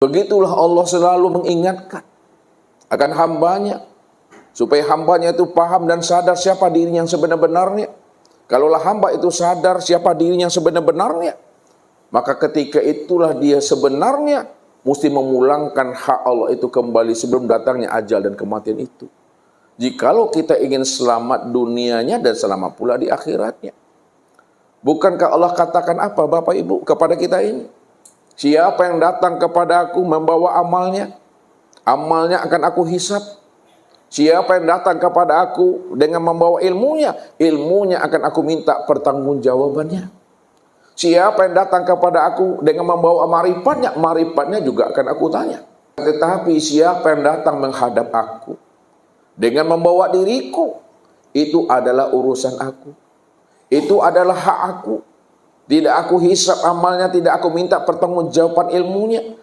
Begitulah Allah selalu mengingatkan akan hambanya, supaya hambanya itu paham dan sadar siapa dirinya yang sebenar-benarnya. Kalaulah hamba itu sadar siapa dirinya yang sebenar-benarnya, maka ketika itulah dia sebenarnya mesti memulangkan hak Allah itu kembali sebelum datangnya ajal dan kematian itu. Jikalau kita ingin selamat dunianya dan selamat pula di akhiratnya. Bukankah Allah katakan apa Bapak Ibu kepada kita ini? Siapa yang datang kepada aku membawa amalnya, amalnya akan aku hisap. Siapa yang datang kepada aku dengan membawa ilmunya, ilmunya akan aku minta pertanggungjawabannya. Siapa yang datang kepada aku dengan membawa marifatnya, marifatnya juga akan aku tanya. Tetapi siapa yang datang menghadap aku dengan membawa diriku, itu adalah urusan aku. Itu adalah hak aku. Tidak aku hisap amalnya, tidak aku minta pertanggungjawaban ilmunya.